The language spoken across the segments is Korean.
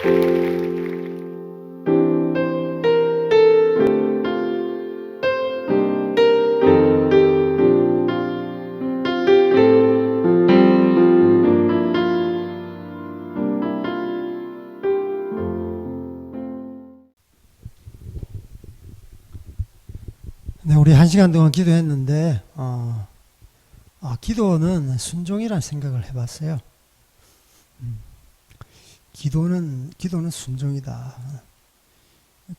네, 우리 1시간 동안 기도했는데 기도는 순종이라는 생각을 해봤어요. 기도는 순종이다.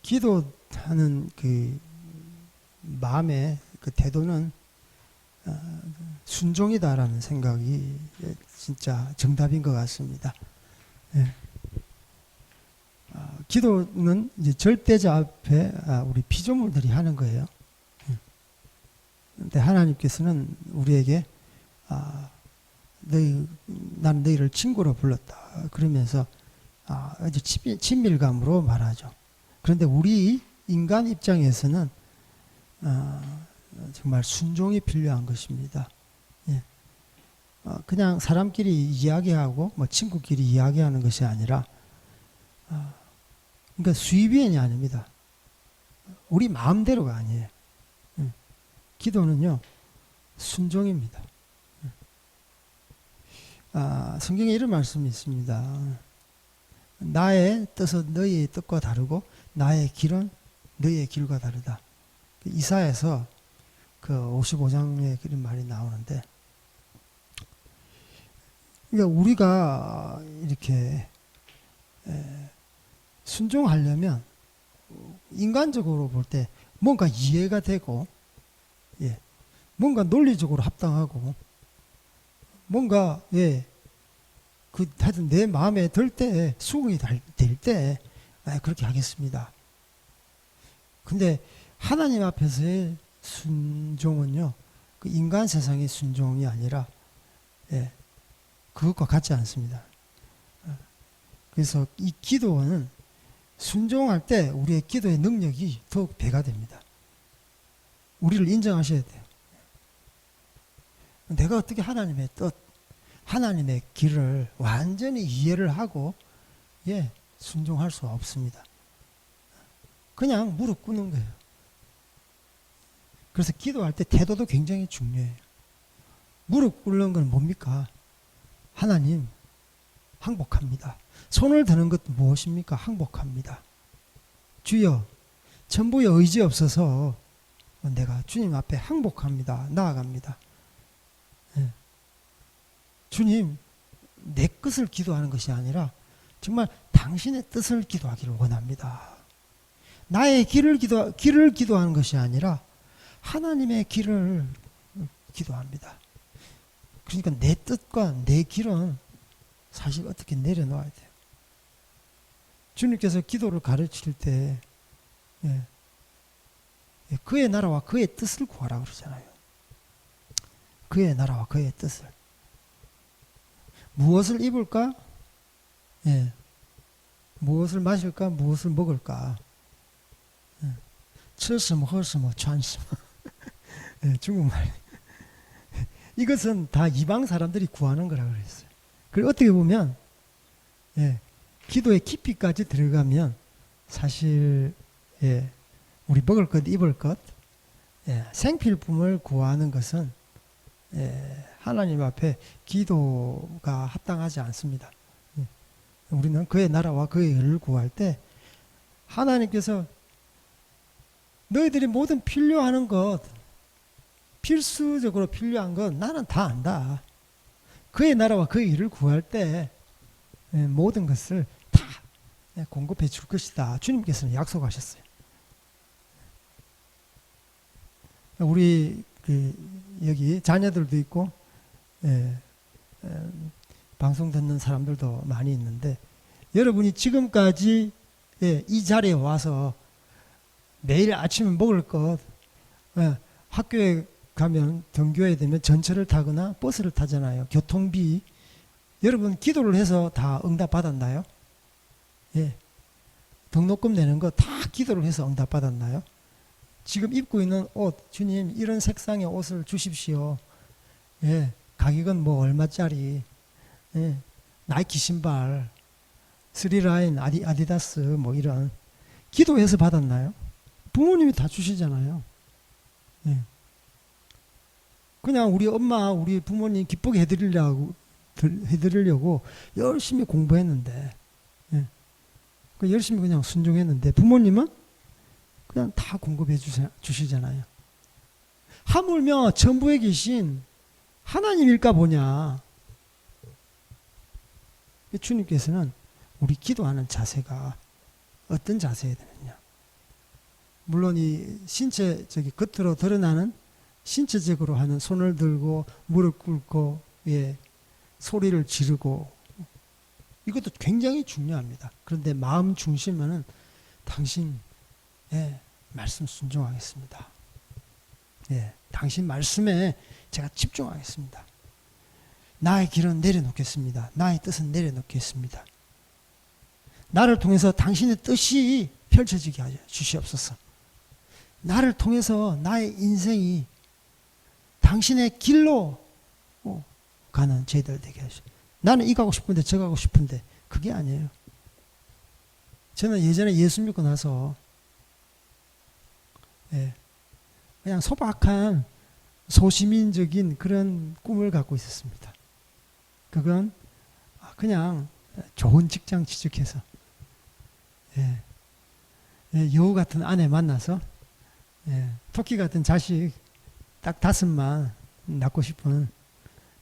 기도하는 그 마음의 그 태도는 순종이다라는 생각이 진짜 정답인 것 같습니다. 예. 기도는 이제 절대자 앞에 우리 피조물들이 하는 거예요. 근데 하나님께서는 우리에게 난 너희를 친구로 불렀다 그러면서 이제 친밀감으로 말하죠. 그런데 우리 인간 입장에서는 정말 순종이 필요한 것입니다. 예. 그냥 사람끼리 이야기하고 뭐 친구끼리 이야기하는 것이 아니라 그러니까 수입이 아닙니다. 우리 마음대로가 아니에요. 기도는요, 순종입니다. 성경에 이런 말씀이 있습니다. 나의 뜻은 너희의 뜻과 다르고 나의 길은 너희의 길과 다르다. 이사야에서 그 55장에 그런 말이 나오는데, 그러니까 우리가 이렇게 순종하려면 인간적으로 볼 때 뭔가 이해가 되고, 뭔가 논리적으로 합당하고, 뭔가, 하여튼 내 마음에 들 때, 수긍이 될 때, 그렇게 하겠습니다. 근데 하나님 앞에서의 순종은요, 그 인간 세상의 순종이 아니라, 그것과 같지 않습니다. 그래서 이 기도는 순종할 때 우리의 기도의 능력이 더욱 배가 됩니다. 우리를 인정하셔야 돼요. 내가 어떻게 하나님의 뜻, 하나님의 길을 완전히 이해를 하고 순종할 수 없습니다. 그냥 무릎 꿇는 거예요. 그래서 기도할 때 태도도 굉장히 중요해요. 무릎 꿇는 건 뭡니까? 하나님, 항복합니다. 손을 드는 것도 무엇입니까? 항복합니다. 주여, 전부의 의지 없어서 내가 주님 앞에 항복합니다. 나아갑니다. 주님, 내 것을 기도하는 것이 아니라 정말 당신의 뜻을 기도하기를 원합니다. 나의 길을 기도하는 것이 아니라 하나님의 길을 기도합니다. 그러니까 내 뜻과 내 길은 사실 어떻게 내려놓아야 돼요. 주님께서 기도를 가르칠 때 그의 나라와 그의 뜻을 구하라 그러잖아요. 그의 나라와 그의 뜻을. 무엇을 입을까? 무엇을 마실까? 무엇을 먹을까? 吃什么喝什么穿什么 중국말. 이것은 다 이방 사람들이 구하는 거라고 그랬어요. 그리고 어떻게 보면 기도의 깊이까지 들어가면 사실 우리 먹을 것, 입을 것, 생필품을 구하는 것은 하나님 앞에 기도가 합당하지 않습니다. 우리는 그의 나라와 그의 의를 구할 때 하나님께서 너희들이 모든 필요하는 것, 필수적으로 필요한 건 나는 다 안다. 그의 나라와 그의 일을 구할 때 모든 것을 다 공급해 줄 것이다. 주님께서는 약속하셨어요. 우리 여기 자녀들도 있고 방송 듣는 사람들도 많이 있는데, 여러분이 지금까지 이 자리에 와서 매일 아침에 먹을 것, 학교에 가면 등교해야 되면 전철을 타거나 버스를 타잖아요. 교통비. 여러분 기도를 해서 다 응답 받았나요? 등록금 내는 거 다 기도를 해서 응답 받았나요? 지금 입고 있는 옷, 주님 이런 색상의 옷을 주십시오. 가격은 뭐 얼마짜리, 나이키 신발, 스리라인, 아디다스 뭐 이런 기도해서 받았나요? 부모님이 다 주시잖아요. 예. 그냥 우리 엄마, 우리 부모님 기쁘게 해드리려고 열심히 공부했는데, 예. 그 열심히 그냥 순종했는데 부모님은 그냥 다 공급해 주시잖아요. 하물며 천부에 계신 하나님일까 보냐. 주님께서는 우리 기도하는 자세가 어떤 자세여야 되느냐. 물론 이 신체, 겉으로 드러나는 신체적으로 하는 손을 들고 무릎 꿇고, 예, 소리를 지르고, 이것도 굉장히 중요합니다. 그런데 마음 중심은 당신, 예, 말씀 순종하겠습니다. 예, 당신 말씀에 제가 집중하겠습니다. 나의 길은 내려놓겠습니다. 나의 뜻은 내려놓겠습니다. 나를 통해서 당신의 뜻이 펼쳐지게 하여 주시옵소서. 나를 통해서 나의 인생이 당신의 길로 가는 저희들 되게 하시오. 나는 이 가고 싶은데 저 가고 싶은데 그게 아니에요. 저는 예전에 예수 믿고 나서, 예, 그냥 소박한 소시민적인 그런 꿈을 갖고 있었습니다. 그건 그냥 좋은 직장 취직해서, 예, 예, 여우 같은 아내 만나서, 예, 토끼 같은 자식 딱 5만 낳고 싶은,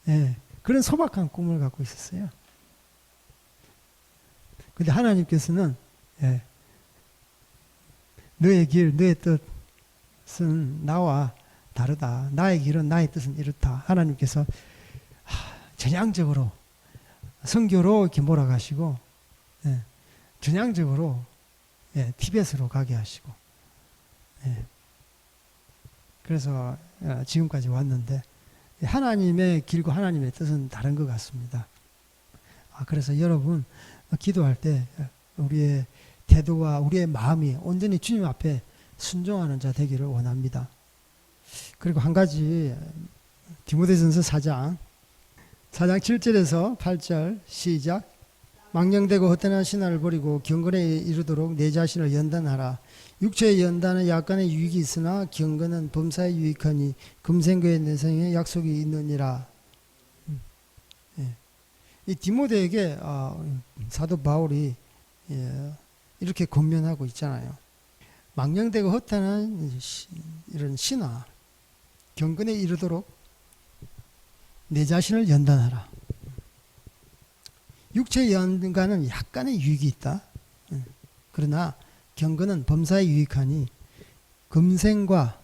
예, 그런 소박한 꿈을 갖고 있었어요. 근데 하나님께서는, 예, 너의 길, 너의 뜻은 나와 다르다. 나의 길은, 나의 뜻은 이렇다. 하나님께서 전향적으로 선교로 이렇게 몰아가시고, 예, 전향적으로, 예, 티벳으로 가게 하시고, 예, 그래서 지금까지 왔는데 하나님의 길과 하나님의 뜻은 다른 것 같습니다. 그래서 여러분 기도할 때 우리의 태도와 우리의 마음이 온전히 주님 앞에 순종하는 자 되기를 원합니다. 그리고 한 가지, 디모데전서 4장 7절에서 8절 시작. 망령되고 헛되는 신화를 버리고 경건에 이르도록 내 자신을 연단하라. 육체의 연단은 약간의 유익이 있으나 경건은 범사에 유익하니 금생교의 내생에 약속이 있느니라. 예. 이 디모데에게 사도 바울이, 예, 이렇게 권면하고 있잖아요. 망령되고 헛되는 이런 신화, 경건에 이르도록 내 자신을 연단하라. 육체의 연간은 약간의 유익이 있다. 그러나 경건은 범사에 유익하니 금생과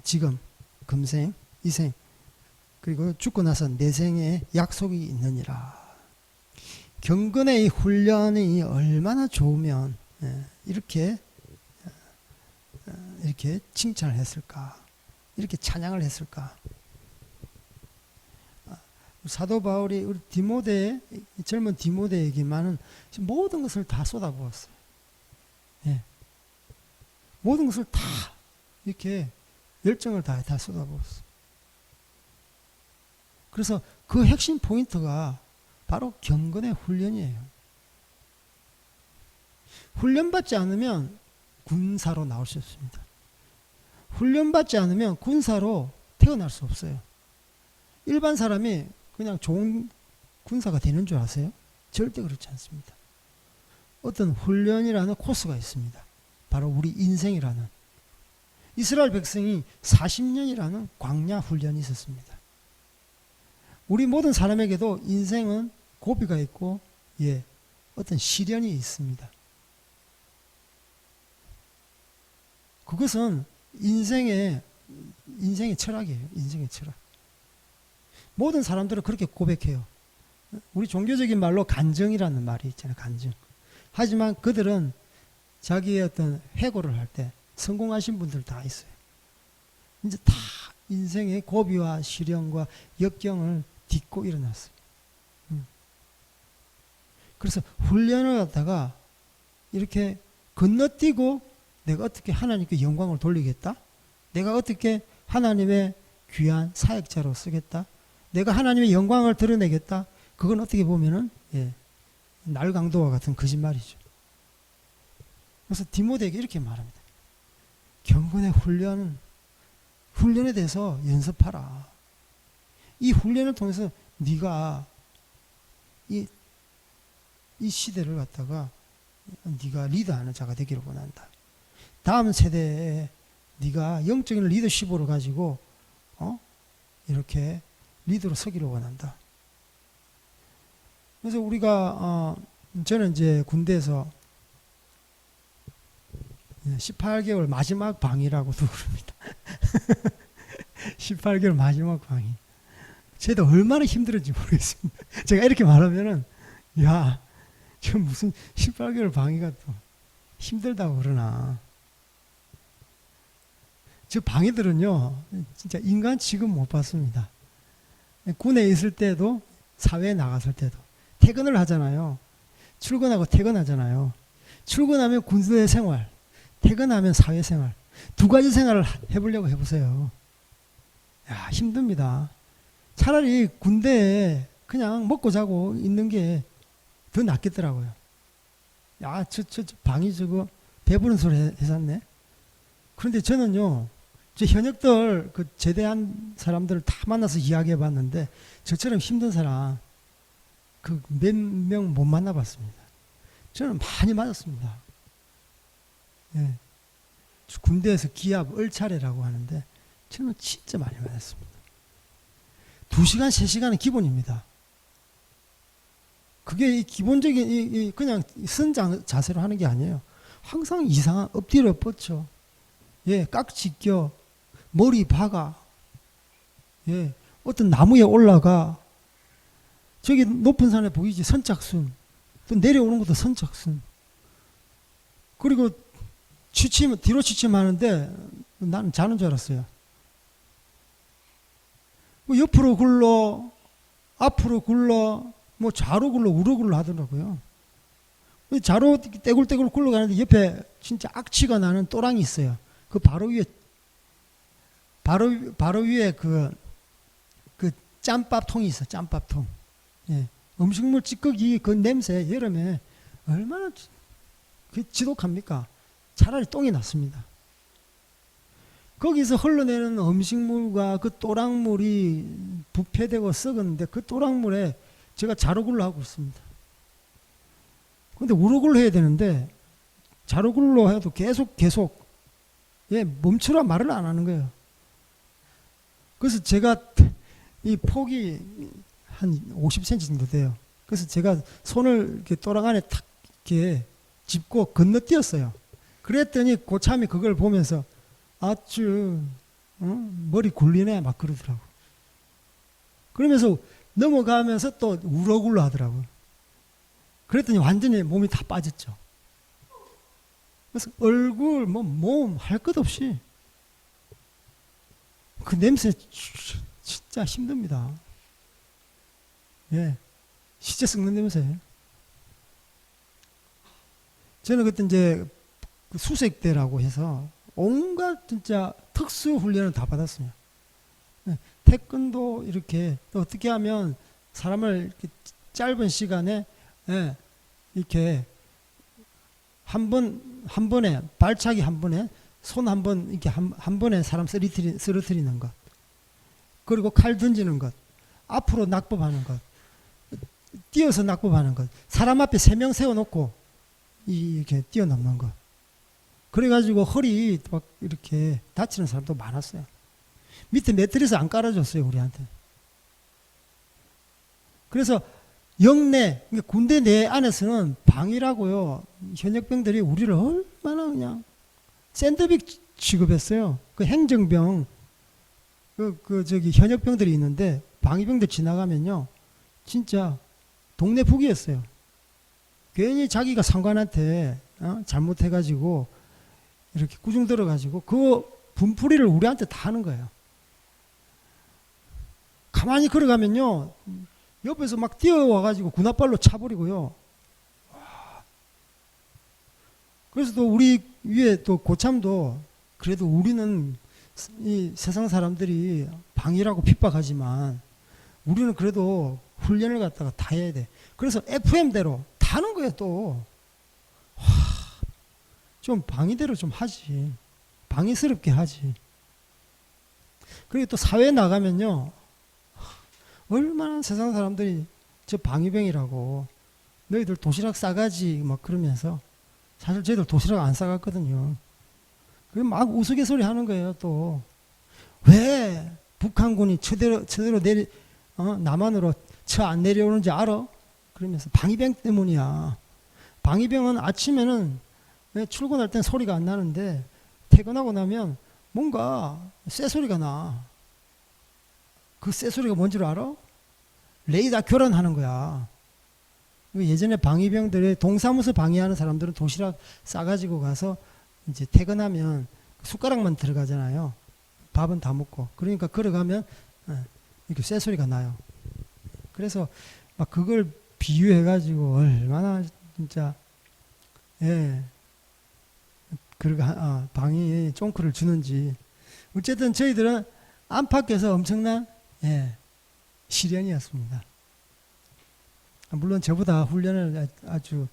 지금, 금생, 이생, 그리고 죽고 나서 내생에 약속이 있느니라. 경건의 훈련이 얼마나 좋으면 이렇게 칭찬을 했을까, 이렇게 찬양을 했을까. 사도 바울이 우리 젊은 디모데에게만은 모든 것을 다 쏟아부었어요. 예. 모든 것을 다 이렇게 열정을 다 쏟아부었어요. 그래서 그 핵심 포인트가 바로 경건의 훈련이에요. 훈련받지 않으면 군사로 나올 수 없습니다. 훈련받지 않으면 군사로 태어날 수 없어요. 일반 사람이 그냥 좋은 군사가 되는 줄 아세요? 절대 그렇지 않습니다. 어떤 훈련이라는 코스가 있습니다. 바로 우리 인생이라는. 이스라엘 백성이 40년이라는 광야 훈련이 있었습니다. 우리 모든 사람에게도 인생은 고비가 있고, 예, 어떤 시련이 있습니다. 그것은 인생의 철학이에요. 인생의 철학. 모든 사람들은 그렇게 고백해요. 우리 종교적인 말로 간증이라는 말이 있잖아요. 간증. 하지만 그들은 자기의 어떤 해고를 할 때 성공하신 분들 다 있어요. 이제 다 인생의 고비와 시련과 역경을 딛고 일어났어요. 그래서 훈련을 갖다가 이렇게 건너뛰고 내가 어떻게 하나님께 영광을 돌리겠다? 내가 어떻게 하나님의 귀한 사역자로 쓰겠다? 내가 하나님의 영광을 드러내겠다? 그건 어떻게 보면은, 예, 날 강도와 같은 거짓말이죠. 그래서 디모데에게 이렇게 말합니다. 경건의 훈련에 대해서 연습하라. 이 훈련을 통해서 네가 이 시대를 갖다가 네가 리드하는 자가 되기를 원한다. 다음 세대에 네가 영적인 리더십으로 가지고 이렇게 리더로 서기를 원한다. 그래서 우리가 저는 이제 군대에서 18개월 마지막 방이라고도 부릅니다. 18개월 마지막 방이. 저도 얼마나 힘들었는지 모르겠습니다. 제가 이렇게 말하면은 야, 저 무슨 18개월 방이가 또 힘들다고 그러나. 저 방이들은요, 진짜 인간 취급 못 받습니다. 군에 있을 때도, 사회에 나갔을 때도. 퇴근을 하잖아요. 출근하고 퇴근하잖아요. 출근하면 군대 생활, 퇴근하면 사회생활. 두 가지 생활을 해보려고 해보세요. 야, 힘듭니다. 차라리 군대에 그냥 먹고 자고 있는 게 더 낫겠더라고요. 야, 저 방이 저거 배부른 소리 해놨네. 그런데 저는요, 저 현역들, 그 제대한 사람들을 다 만나서 이야기해 봤는데, 저처럼 힘든 사람, 그 몇 명 못 만나봤습니다. 저는 많이 맞았습니다. 예. 군대에서 기압 얼차례라고 하는데, 저는 진짜 많이 맞았습니다. 2시간, 3시간은 기본입니다. 그게 기본적인 그냥 쓴 자세로 하는 게 아니에요. 항상 이상한 엎드려 뻗쳐. 예, 깍지 껴. 머리 박아. 예, 어떤 나무에 올라가. 저기 높은 산에 보이지? 선착순. 또 내려오는 것도 선착순. 그리고 뒤로 취침하는데 나는 자는 줄 알았어요. 뭐 옆으로 굴러, 앞으로 굴러, 뭐 좌로 굴러, 우로 굴러 하더라고요. 좌로 떼굴떼굴 굴러가는데 옆에 진짜 악취가 나는 또랑이 있어요. 그 바로 위에 그 짬밥통이 있어, 짬밥통. 예. 음식물 찌꺼기 그 냄새 여름에 얼마나 지독합니까? 차라리 똥이 낫습니다. 거기서 흘러내는 음식물과 그 또랑물이 부패되고 썩었는데 그 또랑물에 제가 자루굴로 하고 있습니다. 근데 우르굴로 해야 되는데 자루굴로 해도 계속 예, 멈추라 말을 안 하는 거예요. 그래서 제가 이 폭이 한 50cm 정도 돼요. 그래서 제가 손을 이렇게 또랑 안에 탁 이렇게 짚고 건너뛰었어요. 그랬더니 고참이 그걸 보면서 아주 머리 굴리네 막 그러더라고. 그러면서 넘어가면서 또 우러굴러 하더라고요. 그랬더니 완전히 몸이 다 빠졌죠. 그래서 얼굴, 몸 할 것 없이 그 냄새 진짜 힘듭니다. 예, 시체 썩는 냄새. 저는 그때 이제 수색대라고 해서 온갖 진짜 특수 훈련을 다 받았어요. 예, 태권도 이렇게 또 어떻게 하면 사람을 이렇게 짧은 시간에 예, 이렇게 한 번에 발차기 한 번에 손 한 번 이렇게 한 번에 사람 쓰러뜨리는 것, 그리고 칼 던지는 것, 앞으로 낙법하는 것, 뛰어서 낙법하는 것, 사람 앞에 3명 세워놓고 이렇게 뛰어넘는 것. 그래가지고 허리 막 이렇게 다치는 사람도 많았어요. 밑에 매트리스 안 깔아줬어요, 우리한테. 그래서 영내, 군대 내 안에서는 방이라고요. 현역병들이 우리를 얼마나 그냥 샌드빅 취급했어요. 그 행정병, 저기 현역병들이 있는데 방위병들 지나가면요, 진짜 동네 북이었어요. 괜히 자기가 상관한테 잘못해가지고 이렇게 구중 들어가지고 그 분풀이를 우리한테 다 하는 거예요. 가만히 걸어가면요, 옆에서 막 뛰어와가지고 군홧발로 차버리고요. 그래서 또 우리 위에 또 고참도 그래도 우리는 이 세상 사람들이 방이라고 핍박하지만 우리는 그래도 훈련을 갖다가 다 해야 돼. 그래서 FM대로 다 하는 거예요 또. 좀 방위대로 좀 하지. 방위스럽게 하지. 그리고 또 사회에 나가면요. 얼마나 세상 사람들이 저 방위병이라고 너희들 도시락 싸가지 막 그러면서 사실 저희들 도시락 안 싸갔거든요. 그리고 막 우스갯소리 하는 거예요 또. 왜 북한군이 저대로 남한으로 쳐 안 내려오는지 알아? 그러면서 방위병 때문이야. 방위병은 아침에는 출근할 땐 소리가 안 나는데 퇴근하고 나면 뭔가 쇠소리가 나. 그 쇠소리가 뭔지를 알아? 레이더 교란하는 거야. 예전에 방위병들의 동사무소 방해하는 사람들은 도시락 싸가지고 가서 이제 퇴근하면 숟가락만 들어가잖아요. 밥은 다 먹고. 그러니까 걸어가면 이렇게 쇠소리가 나요. 그래서 막 그걸 비유해가지고 얼마나 진짜 방위 쫑크를 주는지. 어쨌든 저희들은 안팎에서 엄청난 시련이었습니다. 물론 저보다 훈련을 아주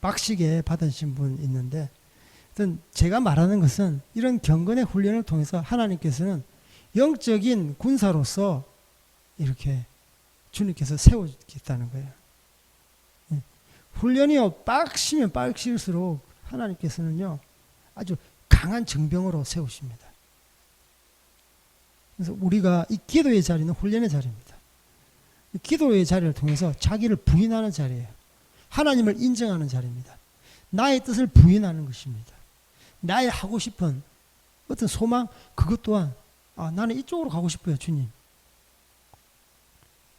빡시게 받으신 분 있는데, 제가 말하는 것은 이런 경건의 훈련을 통해서 하나님께서는 영적인 군사로서 이렇게 주님께서 세우겠다는 거예요. 훈련이요 빡시면 빡실수록 하나님께서는요 아주 강한 정병으로 세우십니다. 그래서 우리가 이 기도의 자리는 훈련의 자리입니다. 기도의 자리를 통해서 자기를 부인하는 자리예요. 하나님을 인정하는 자리입니다. 나의 뜻을 부인하는 것입니다. 나의 하고 싶은 어떤 소망, 그것 또한 나는 이쪽으로 가고 싶어요 주님.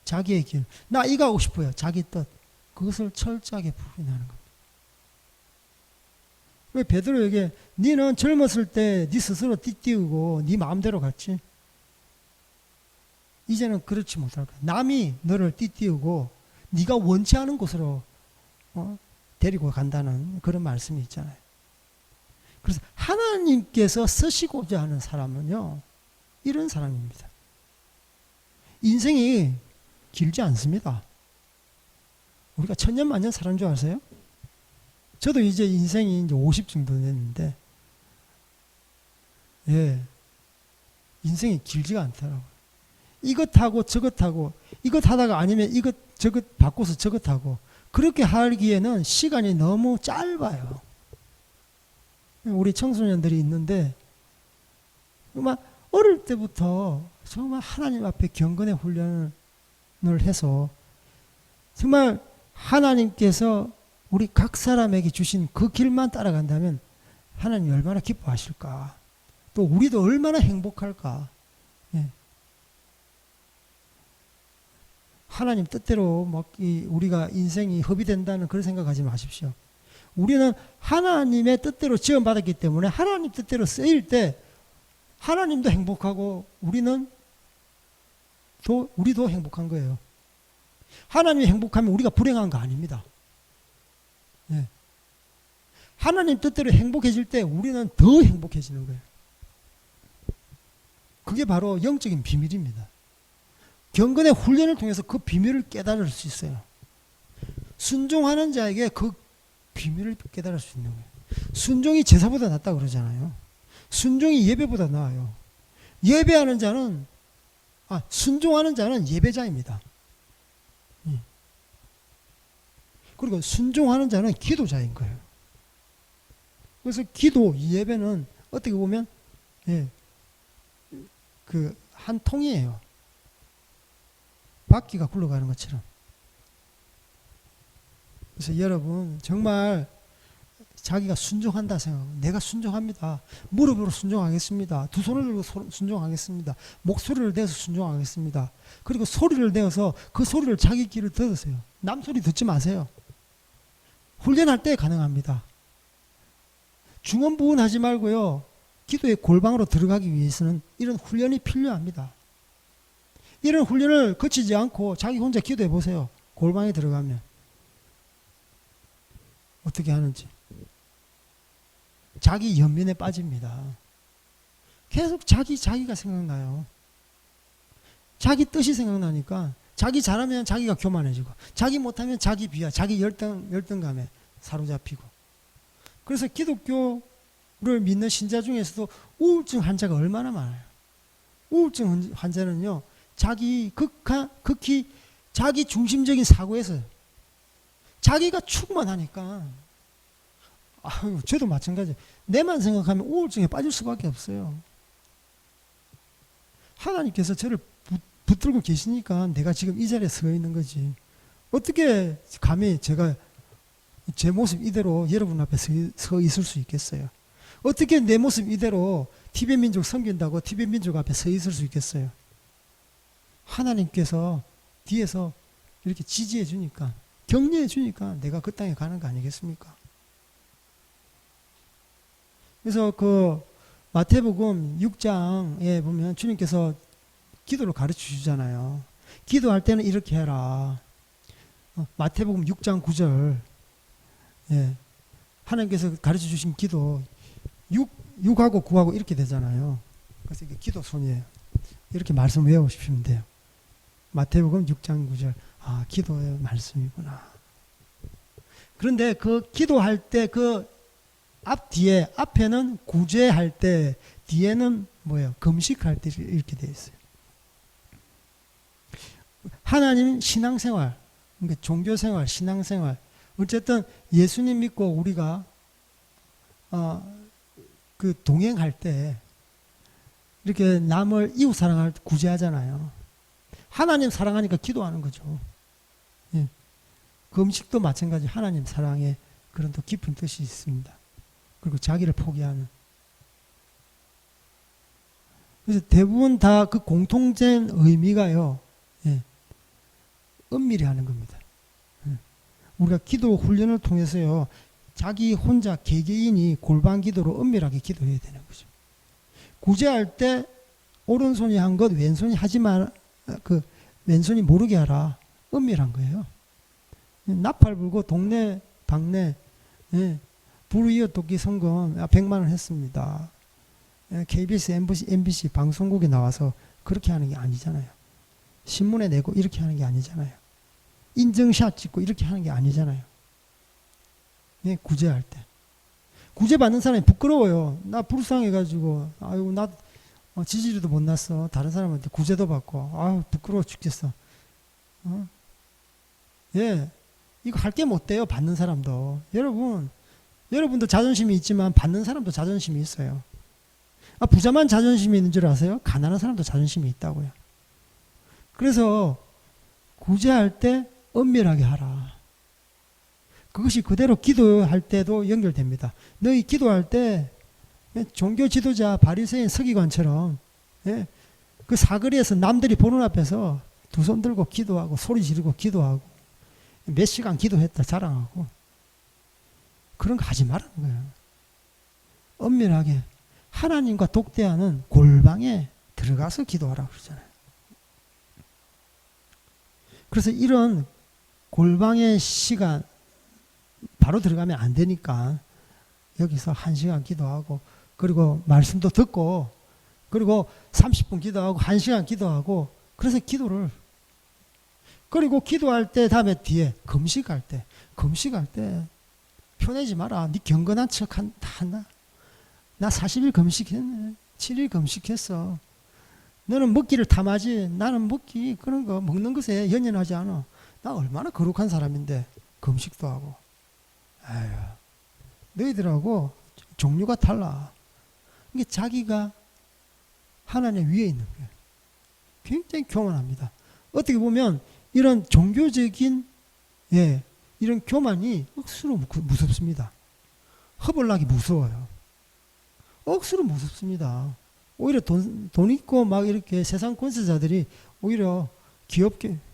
자기의 길, 나 이거 하고 싶어요. 자기 뜻, 그것을 철저하게 부인하는 겁니다. 왜 베드로에게 니는 젊었을 때 니 스스로 띠띠우고 니 마음대로 갔지? 이제는 그렇지 못할 거야. 남이 너를 띠띠우고 네가 원치 않은 곳으로 데리고 간다는 그런 말씀이 있잖아요. 그래서 하나님께서 쓰시고자 하는 사람은요 이런 사람입니다. 인생이 길지 않습니다. 우리가 천년만년 살아는 줄 아세요? 저도 이제 인생이 이제 50 정도 됐는데 인생이 길지가 않더라고요. 이것하고 저것하고 이것 하다가 아니면 이것 저것 바꿔서 저것 하고 그렇게 하기에는 시간이 너무 짧아요. 우리 청소년들이 있는데 정말 어릴 때부터 정말 하나님 앞에 경건의 훈련을 해서 정말 하나님께서 우리 각 사람에게 주신 그 길만 따라간다면 하나님이 얼마나 기뻐하실까, 또 우리도 얼마나 행복할까. 하나님 뜻대로 우리가 인생이 허비된다는 그런 생각하지 마십시오. 우리는 하나님의 뜻대로 지원받았기 때문에 하나님 뜻대로 쓰일 때 하나님도 행복하고 우리도 행복한 거예요. 하나님이 행복하면 우리가 불행한 거 아닙니다. 하나님 뜻대로 행복해질 때 우리는 더 행복해지는 거예요. 그게 바로 영적인 비밀입니다. 경건의 훈련을 통해서 그 비밀을 깨달을 수 있어요. 순종하는 자에게 그 비밀을 깨달을 수 있는 거예요. 순종이 제사보다 낫다 그러잖아요. 순종이 예배보다 나아요. 순종하는 자는 예배자입니다. 그리고 순종하는 자는 기도자인 거예요. 그래서 예배는 어떻게 보면 그 한 통이에요. 바퀴가 굴러가는 것처럼. 그래서 여러분 정말 자기가 순종한다 생각하고, 내가 순종합니다. 무릎으로 순종하겠습니다. 두 손을 들고 순종하겠습니다. 목소리를 내서 순종하겠습니다. 그리고 소리를 내어서 그 소리를 자기 귀를 들으세요. 남 소리 듣지 마세요. 훈련할 때 가능합니다. 중언부언하지 말고요. 기도의 골방으로 들어가기 위해서는 이런 훈련이 필요합니다. 이런 훈련을 거치지 않고 자기 혼자 기도해 보세요. 골방에 들어가면 어떻게 하는지. 자기 연민에 빠집니다. 계속 자기가 생각나요. 자기 뜻이 생각나니까 자기 잘하면 자기가 교만해지고, 자기 못하면 자기 비하, 자기 열등감에 사로잡히고. 그래서 기독교를 믿는 신자 중에서도 우울증 환자가 얼마나 많아요. 우울증 환자는요, 극히 자기 중심적인 사고에서 자기가 충만하니까, 아유, 저도 마찬가지예요. 내만 생각하면 우울증에 빠질 수밖에 없어요. 하나님께서 저를 붙들고 계시니까 내가 지금 이 자리에 서 있는 거지. 어떻게 감히 제가 제 모습 이대로 여러분 앞에 서 있을 수 있겠어요? 어떻게 내 모습 이대로 티베트 민족 섬긴다고 티베트 민족 앞에 서 있을 수 있겠어요? 하나님께서 뒤에서 이렇게 지지해 주니까, 격려해 주니까 내가 그 땅에 가는 거 아니겠습니까? 그래서 그 마태복음 6장에 보면 주님께서 기도를 가르쳐 주잖아요. 기도할 때는 이렇게 해라. 마태복음 6장 9절. 예. 하나님께서 가르쳐 주신 기도 6하고 9하고 이렇게 되잖아요. 그래서 이게 기도 손이에요. 이렇게 말씀 외우시면 돼요. 마태복음 6장 9절. 아, 기도의 말씀이구나. 그런데 그 기도할 때 그 뒤에, 앞에는 구제할 때, 뒤에는 뭐예요? 금식할 때 이렇게 되어 있어요. 하나님 신앙생활, 그러니까 종교생활, 신앙생활, 어쨌든 예수님 믿고 우리가 그 동행할 때 이렇게 남을 이웃 사랑할 때 구제하잖아요. 하나님 사랑하니까 기도하는 거죠. 예. 그 음식도 마찬가지. 하나님 사랑에 그런 또 깊은 뜻이 있습니다. 그리고 자기를 포기하는. 그래서 대부분 다 그 공통된 의미가요, 예, 은밀히 하는 겁니다. 예. 우리가 기도 훈련을 통해서요, 자기 혼자 개개인이 골방 기도로 은밀하게 기도해야 되는 거죠. 구제할 때 오른손이 한 것 왼손이 하지 말, 그 왼손이 모르게 하라. 은밀한 거예요. 나팔 불고 동네 방네, 예, 불이어 돕기 성금 100만 원 했습니다. KBS, MBC 방송국에 나와서 그렇게 하는 게 아니잖아요. 신문에 내고 이렇게 하는 게 아니잖아요. 인증샷 찍고 이렇게 하는 게 아니잖아요. 예, 구제할 때. 구제받는 사람이 부끄러워요. 나 불쌍해가지고, 아유, 나 지지리도 못 났어. 다른 사람한테 구제도 받고, 아유, 부끄러워 죽겠어. 예, 이거 할 게 못 돼요. 받는 사람도. 여러분도 자존심이 있지만 받는 사람도 자존심이 있어요. 부자만 자존심이 있는 줄 아세요? 가난한 사람도 자존심이 있다고요. 그래서 구제할 때 은밀하게 하라. 그것이 그대로 기도할 때도 연결됩니다. 너희 기도할 때 종교 지도자 바리새인 서기관처럼, 예, 그 사거리에서 남들이 보는 앞에서 두 손 들고 기도하고 소리 지르고 기도하고 몇 시간 기도했다 자랑하고 그런 거 하지 말라는 거예요. 은밀하게 하나님과 독대하는 골방에 들어가서 기도하라고 그러잖아요. 그래서 이런 골방의 시간 바로 들어가면 안 되니까 여기서 1시간 기도하고, 그리고 말씀도 듣고, 그리고 30분 기도하고 1시간 기도하고, 그래서 기도를, 그리고 기도할 때 다음에 뒤에 금식할 때 표내지 마라. 네 경건한 척 한다. 나 40일 금식했네. 7일 금식했어. 너는 먹기를 탐하지. 나는 먹기 그런 거 먹는 것에 연연하지 않아. 나 얼마나 거룩한 사람인데 금식도 하고. 아유, 너희들하고 종류가 달라. 이게 자기가 하나님 위에 있는 거예요. 굉장히 교만합니다. 어떻게 보면 이런 종교적인, 예, 이런 교만이 억수로 무섭습니다. 허벌나기 무서워요. 억수로 무섭습니다. 오히려 돈 있고 막 이렇게 세상 권세자들이 오히려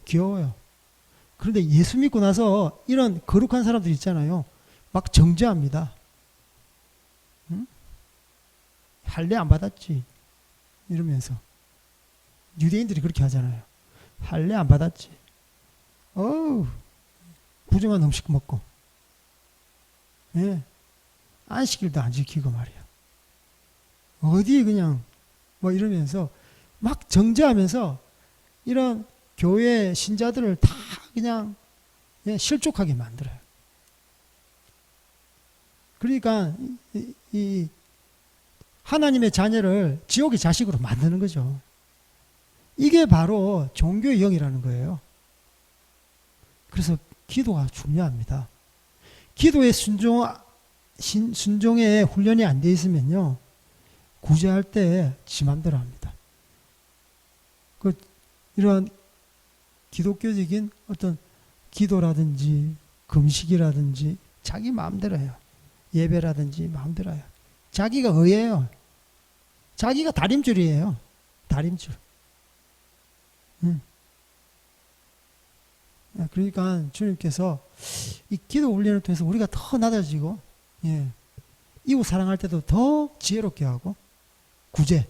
귀여워요. 그런데 예수 믿고 나서 이런 거룩한 사람들 있잖아요. 막 정죄합니다. 응? 할례 안 받았지. 이러면서. 유대인들이 그렇게 하잖아요. 할례 안 받았지. 부정한 음식 먹고. 예. 안식일도 안 지키고 말이야. 어디 그냥 뭐 이러면서 막 정죄하면서 이런 교회 신자들을 다 그냥 실족하게 만들어요. 그러니까 이 하나님의 자녀를 지옥의 자식으로 만드는 거죠. 이게 바로 종교의 영이라는 거예요. 그래서 기도가 중요합니다. 기도의 순종에 훈련이 안 돼 있으면요, 구제할 때 지 맘대로 합니다. 이러한 기독교적인 어떤 기도라든지 금식이라든지 자기 마음대로 해요. 예배라든지 마음대로 해요. 자기가 의예요. 자기가 다림줄이에요. 다림줄. 그러니까 주님께서 이 기도 훈련을 통해서 우리가 더 낮아지고, 이웃 사랑할 때도 더 지혜롭게 하고, 구제.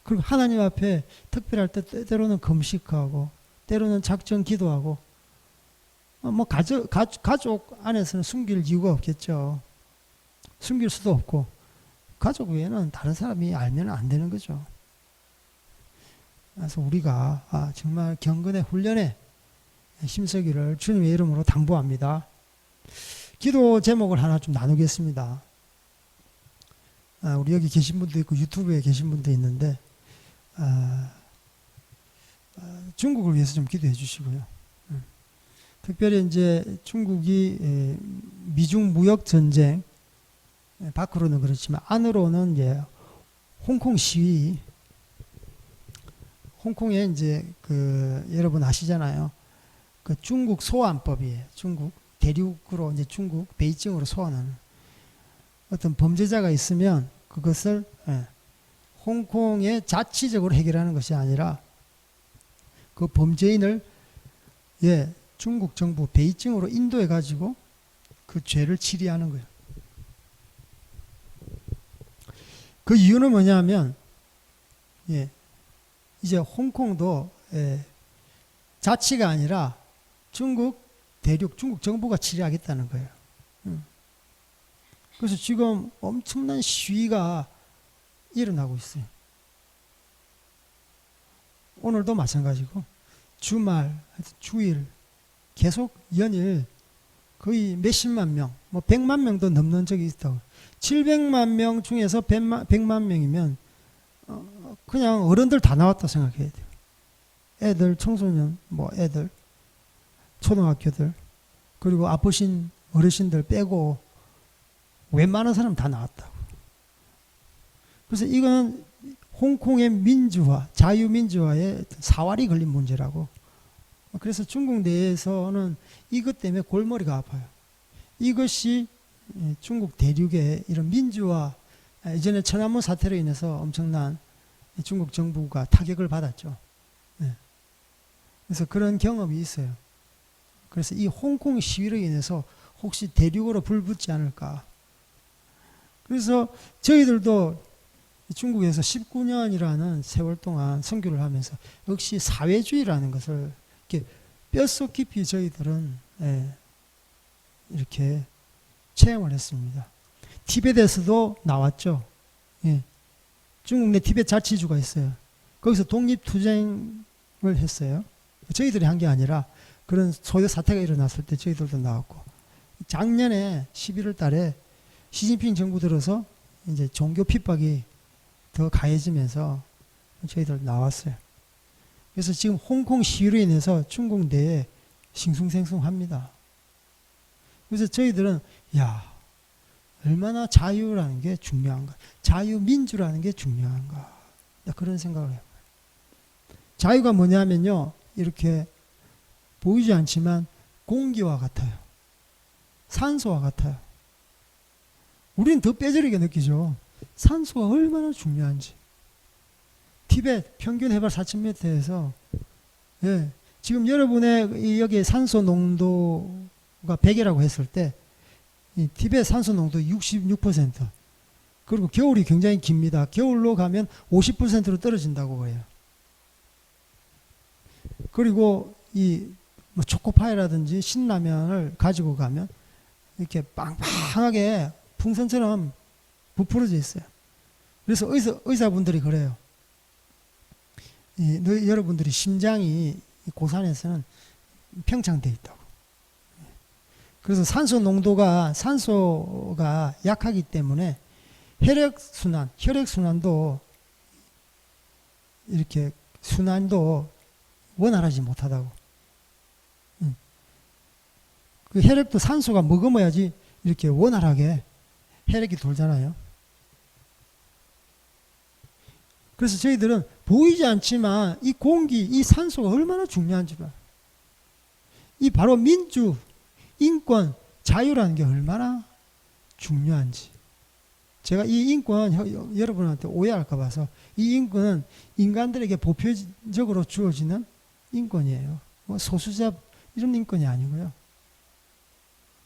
그리고 하나님 앞에 특별할 때 때로는 금식하고, 때로는 작정 기도하고, 뭐 가족 안에서는 숨길 이유가 없겠죠. 숨길 수도 없고, 가족 외에는 다른 사람이 알면 안 되는 거죠. 그래서 우리가 정말 경건의 훈련에 힘쓰기를 주님의 이름으로 당부합니다. 기도 제목을 하나 좀 나누겠습니다. 우리 여기 계신 분도 있고 유튜브에 계신 분도 있는데, 중국을 위해서 좀 기도해 주시고요. 특별히 이제 중국이 미중 무역 전쟁, 밖으로는 그렇지만 안으로는 이제 홍콩 시위, 홍콩에 이제 여러분 아시잖아요. 그 중국 소환법이에요. 중국 대륙으로 이제 중국 베이징으로 소환하는 어떤 범죄자가 있으면 그것을 홍콩에 자치적으로 해결하는 것이 아니라 그 범죄인을 중국 정부 베이징으로 인도해 가지고 그 죄를 치리하는 거예요. 그 이유는 뭐냐면 이제 홍콩도 자치가 아니라 중국 대륙, 중국 정부가 치리하겠다는 거예요. 그래서 지금 엄청난 시위가 일어나고 있어요. 오늘도 마찬가지고 주말, 주일 계속 연일 거의 몇십만 명, 뭐 100만 명도 넘는 적이 있다고. 700만 명 중에서 100만 명이면 그냥 어른들 다 나왔다 생각해야 돼요. 애들, 청소년, 뭐 애들, 초등학교들, 그리고 아프신 어르신들 빼고 웬만한 사람 다 나왔다고. 그래서 이건 홍콩의 민주화, 자유민주화에 사활이 걸린 문제라고. 그래서 중국 내에서는 이것 때문에 골머리가 아파요. 이것이 중국 대륙의 이런 민주화, 이전에 천안문 사태로 인해서 엄청난 중국 정부가 타격을 받았죠. 그래서 그런 경험이 있어요. 그래서 이 홍콩 시위로 인해서 혹시 대륙으로 불 붙지 않을까. 그래서 저희들도 중국에서 19년이라는 세월 동안 선교를 하면서 역시 사회주의라는 것을 이렇게 뼛속 깊이 저희들은 이렇게 체험을 했습니다. 티베트에서도 나왔죠. 중국 내 티베트 자치주가 있어요. 거기서 독립투쟁을 했어요. 저희들이 한 게 아니라 그런 소요 사태가 일어났을 때 저희들도 나왔고, 작년에 11월 달에 시진핑 정부 들어서 이제 종교 핍박이 더 가해지면서 저희들 나왔어요. 그래서 지금 홍콩 시위로 인해서 중국 내에 싱숭생숭합니다. 그래서 저희들은 얼마나 자유라는 게 중요한가, 자유민주라는 게 중요한가, 그런 생각을 해요. 자유가 뭐냐면요, 이렇게 보이지 않지만 공기와 같아요. 산소와 같아요. 우리는 더 뼈저리게 느끼죠. 산소가 얼마나 중요한지. 티베트 평균 해발 4,000m에서 지금 여러분의 여기 산소 농도가 100이라고 했을 때 이 티베트 산소 농도 66%. 그리고 겨울이 굉장히 깁니다. 겨울로 가면 50%로 떨어진다고 해요. 그리고 이 뭐 초코파이라든지 신라면을 가지고 가면 이렇게 빵빵하게 풍선처럼 부풀어져 있어요. 그래서 의사분들이 그래요. 여러분들이 심장이 고산에서는 평창돼 있다고. 그래서 산소가 약하기 때문에 혈액순환도 이렇게 순환도 원활하지 못하다고. 그 혈액도 산소가 머금어야지 이렇게 원활하게 혈액이 돌잖아요. 그래서 저희들은 보이지 않지만 이 공기, 이 산소가 얼마나 중요한지 봐요. 이 바로 민주, 인권, 자유라는 게 얼마나 중요한지. 제가 이 인권 여러분한테 오해할까 봐서 이 인권은 인간들에게 보편적으로 주어지는 인권이에요. 뭐 소수자 이런 인권이 아니고요.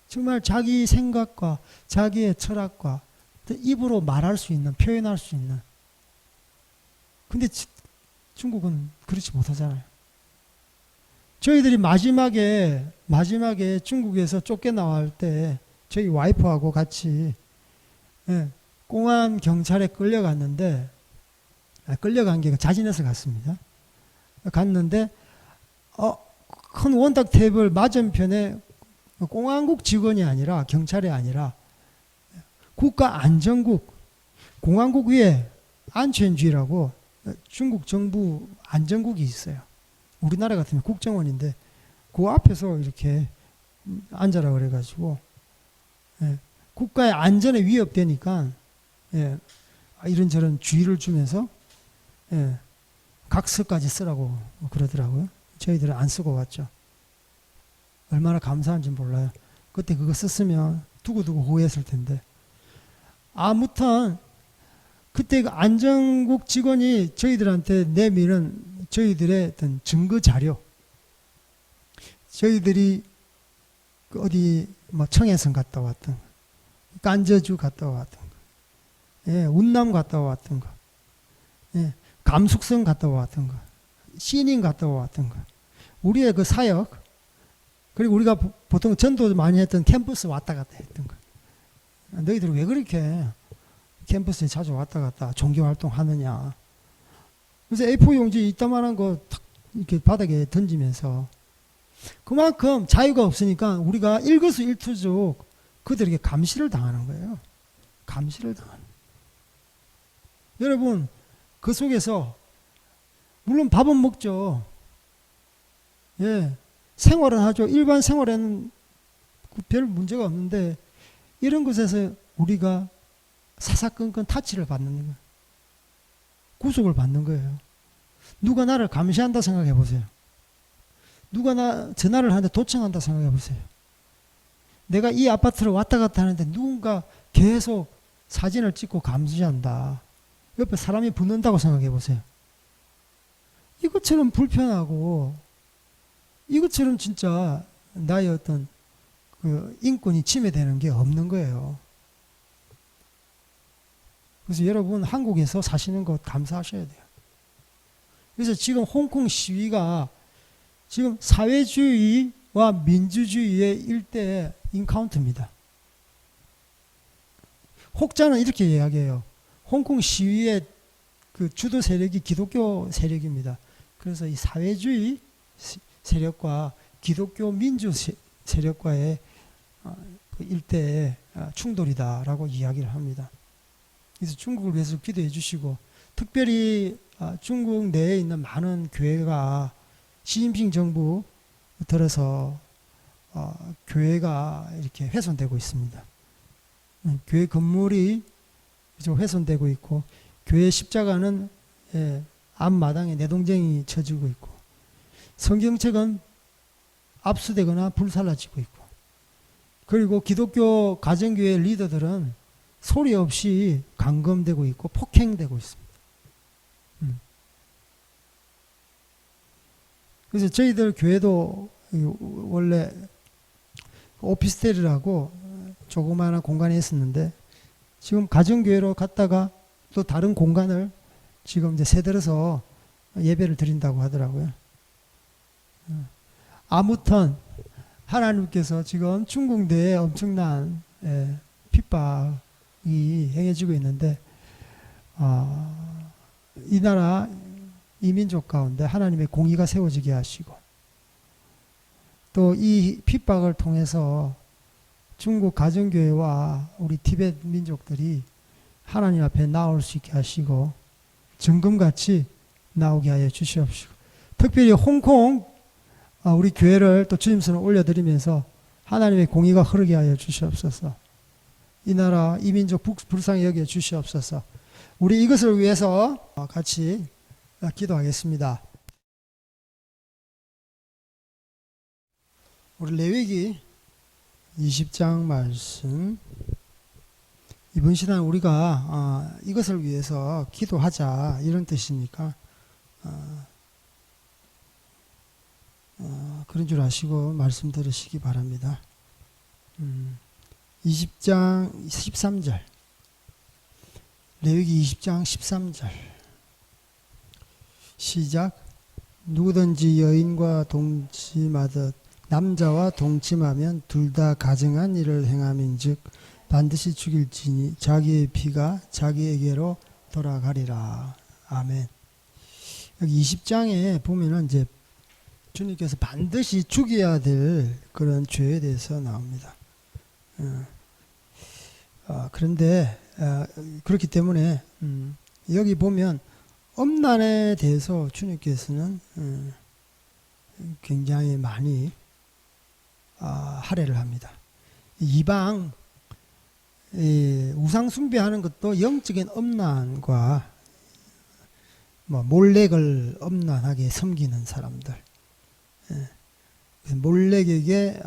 정말 자기 생각과 자기의 철학과 입으로 말할 수 있는, 표현할 수 있는. 근데 중국은 그렇지 못하잖아요. 저희들이 마지막에 중국에서 쫓겨나갈 때 저희 와이프하고 같이 공안 경찰에 끌려갔는데, 끌려간 게 자진해서 갔습니다. 갔는데 큰 원탁 테이블 맞은편에 공안국 직원이 아니라 경찰이 아니라 국가안전국, 공안국 위에 안전주의라고 중국 정부 안전국이 있어요. 우리나라 같으면 국정원인데 그 앞에서 이렇게 앉아라 그래가지고 국가의 안전에 위협되니까 이런저런 주의를 주면서 각서까지 쓰라고 그러더라고요. 저희들은 안 쓰고 갔죠. 얼마나 감사한지 몰라요. 그때 그거 썼으면 두고두고 후회했을 텐데. 아무튼 그때 그 안전국 직원이 저희들한테 내미는 저희들의 어떤 증거 자료, 저희들이 어디 뭐 청해성 갔다 왔던 거, 깐저주 갔다 왔던 거, 운남 갔다 왔던 거, 감숙성 갔다 왔던 거, 신인 갔다 왔던 거, 우리의 그 사역, 그리고 우리가 보통 전도 많이 했던 캠퍼스 왔다 갔다 했던 거. 너희들 왜 그렇게 캠퍼스에 자주 왔다 갔다 종교활동 하느냐. 그래서 A4 용지 이따만한 거 탁 이렇게 바닥에 던지면서 그만큼 자유가 없으니까 우리가 일거수일투족 그들에게 감시를 당하는 거예요. 감시를 당하는. 여러분, 그 속에서 물론 밥은 먹죠. 생활은 하죠. 일반 생활에는 별 문제가 없는데 이런 곳에서 우리가 사사건건 타치를 받는 거예요. 구속을 받는 거예요. 누가 나를 감시한다 생각해 보세요. 누가 전화를 하는데 도청한다 생각해 보세요. 내가 이 아파트를 왔다 갔다 하는데 누군가 계속 사진을 찍고 감시한다. 옆에 사람이 붙는다고 생각해 보세요. 이것처럼 불편하고 이것처럼 진짜 나의 어떤 그 인권이 침해되는 게 없는 거예요. 그래서 여러분 한국에서 사시는 것 감사하셔야 돼요. 그래서 지금 홍콩 시위가 지금 사회주의와 민주주의의 일대 인카운트입니다. 혹자는 이렇게 이야기해요. 홍콩 시위의 그 주도 세력이 기독교 세력입니다. 그래서 이 사회주의 세력과 기독교 민주 세력과의 그 일대의 충돌이다라고 이야기를 합니다. 그래서 중국을 위해서 기도해 주시고, 특별히 중국 내에 있는 많은 교회가 시진핑 정부 들어서 교회가 이렇게 훼손되고 있습니다. 교회 건물이 훼손되고 있고, 교회 십자가는 앞마당에 내동쟁이 쳐지고 있고, 성경책은 압수되거나 불살라지고 있고, 그리고 기독교 가정교회 리더들은 소리 없이 감금되고 있고 폭행되고 있습니다. 그래서 저희들 교회도 원래 오피스텔이라고 조그마한 공간에 있었는데 지금 가정교회로 갔다가 또 다른 공간을 지금 이제 새들어서 예배를 드린다고 하더라고요. 아무튼 하나님께서 지금 중국 내에 엄청난 핍박이 행해지고 있는데 이 나라 이 민족 가운데 하나님의 공의가 세워지게 하시고, 또 이 핍박을 통해서 중국 가정교회와 우리 티베트 민족들이 하나님 앞에 나올 수 있게 하시고 정금같이 나오게 하여 주시옵시고, 특별히 홍콩 우리 교회를 또 주님 손에 올려드리면서 하나님의 공의가 흐르게 하여 주시옵소서. 이 나라 이 민족 불쌍히 여겨 주시옵소서. 우리 이것을 위해서 같이 기도하겠습니다. 우리 레위기 20장 말씀, 이번 시간 우리가 이것을 위해서 기도하자 이런 뜻이니까 그런 줄 아시고 말씀 들으시기 바랍니다. 20장 13절, 레위기 20장 13절 시작. 누구든지 여인과 동침하듯 남자와 동침하면 둘 다 가증한 일을 행함인즉 반드시 죽일지니 자기의 피가 자기에게로 돌아가리라. 아멘. 여기 20장에 보면은 이제 주님께서 반드시 죽여야 될 그런 죄에 대해서 나옵니다. 그런데 그렇기 때문에 여기 보면 음란에 대해서 주님께서는 굉장히 많이 할애를 합니다. 이방 우상 숭배하는 것도 영적인 음란과 몰렉을 음란하게 섬기는 사람들, 몰렉에게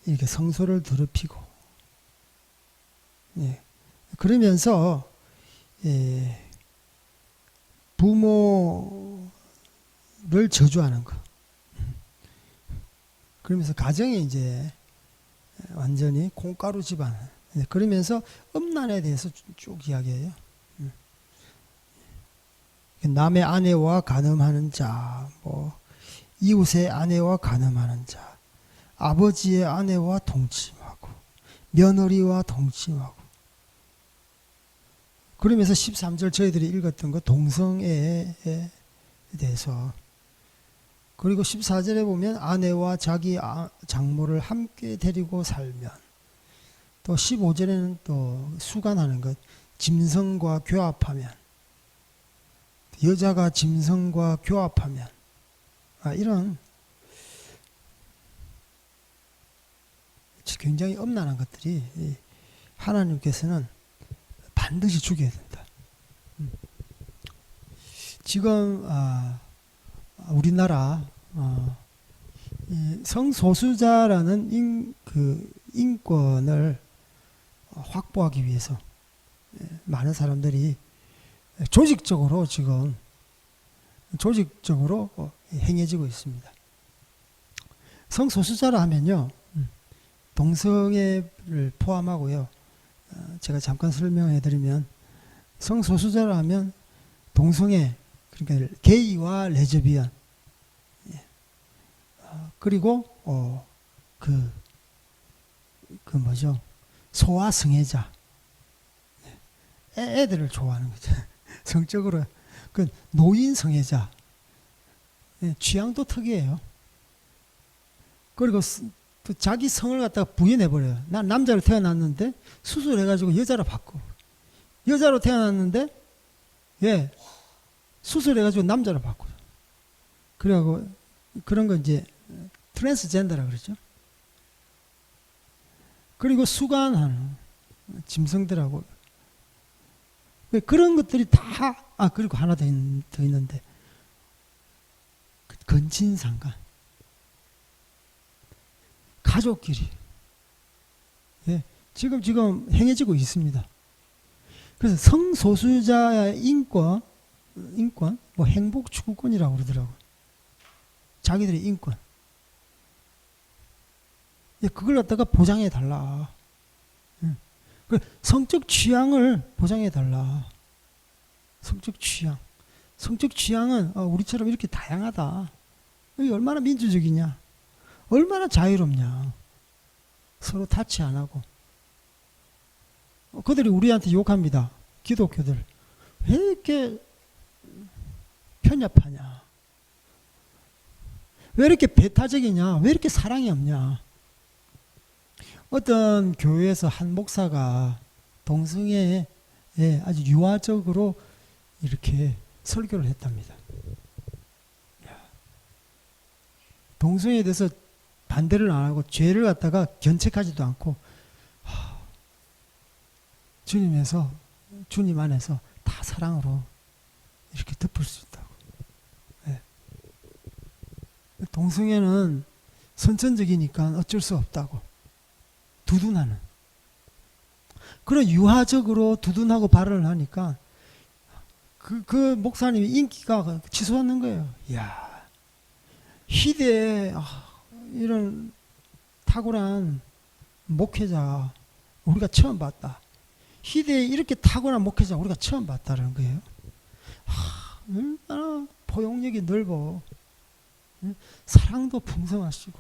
이렇게 성소를 더럽히고, 그러면서 부모를 저주하는 거. 그러면서 가정이 이제 완전히 콩가루 집안. 그러면서 음란에 대해서 쭉 이야기해요. 남의 아내와 간음하는 자, 이웃의 아내와 간음하는 자, 아버지의 아내와 동침하고, 며느리와 동침하고. 그러면서 13절 저희들이 읽었던 거 동성애에 대해서, 그리고 14절에 보면 아내와 자기 장모를 함께 데리고 살면, 또 15절에는 또 수간하는 것, 짐승과 교합하면, 여자가 짐승과 교합하면, 이런 굉장히 엄난한 것들이 하나님께서는 반드시 죽여야 된다. 지금 우리나라 성소수자라는 인권을 확보하기 위해서 많은 사람들이 조직적으로 행해지고 있습니다. 성소수자라 하면요, 동성애를 포함하고요. 제가 잠깐 설명해 드리면, 성소수자라 하면 동성애, 그러니까 게이와 레즈비언, 그리고 소아성애자, 애들을 좋아하는 거죠. 성적으로 그 노인 성애자, 취향도 특이해요. 그리고 또 자기 성을 갖다가 부인해버려요. 난 남자로 태어났는데 수술해가지고 여자로 바꿔. 여자로 태어났는데 수술해가지고 남자로 바꿔. 그래갖고 그런 거 이제 트랜스젠더라 그러죠. 그리고 수간하는 짐승들하고 그런 것들이 다, 그리고 하나 더 있는데, 근친상간. 가족끼리. 지금 행해지고 있습니다. 그래서 성소수자의 인권, 행복 추구권이라고 그러더라고요. 자기들의 인권. 그걸 갖다가 보장해 달라. 성적 취향을 보장해 달라. 성적 취향은 우리처럼 이렇게 다양하다. 이게 얼마나 민주적이냐, 얼마나 자유롭냐. 서로 타치 안 하고. 그들이 우리한테 욕합니다. 기독교들. 왜 이렇게 편협하냐? 왜 이렇게 배타적이냐? 왜 이렇게 사랑이 없냐? 어떤 교회에서 한 목사가 동성애에 아주 유화적으로 이렇게 설교를 했답니다. 동성애에 대해서 반대를 안 하고 죄를 갖다가 견책하지도 않고 주님 안에서 다 사랑으로 이렇게 덮을 수 있다고. 네. 동성애는 선천적이니까 어쩔 수 없다고. 두둔하는. 그런 유화적으로 두둔하고 발언을 하니까 그 목사님이 인기가 치솟는 거예요. 이야, 희대에 이런 탁월한 목회자 우리가 처음 봤다. 희대에 이렇게 탁월한 목회자 우리가 처음 봤다는 거예요. 얼마나 포용력이 넓어. 사랑도 풍성하시고.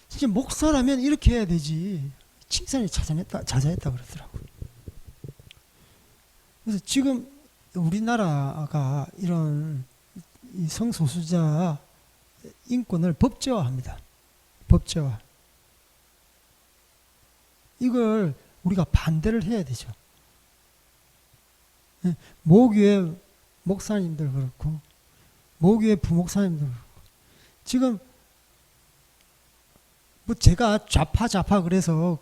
진짜 목사라면 이렇게 해야 되지. 칭찬이 자자했다 그러더라고요. 그래서 지금 우리나라가 이런 이 성소수자 인권을 법제화합니다. 법제화. 이걸 우리가 반대를 해야 되죠. 모교회 목사님들 그렇고 모교회 부목사님들 그렇고 지금 뭐 제가 좌파 그래서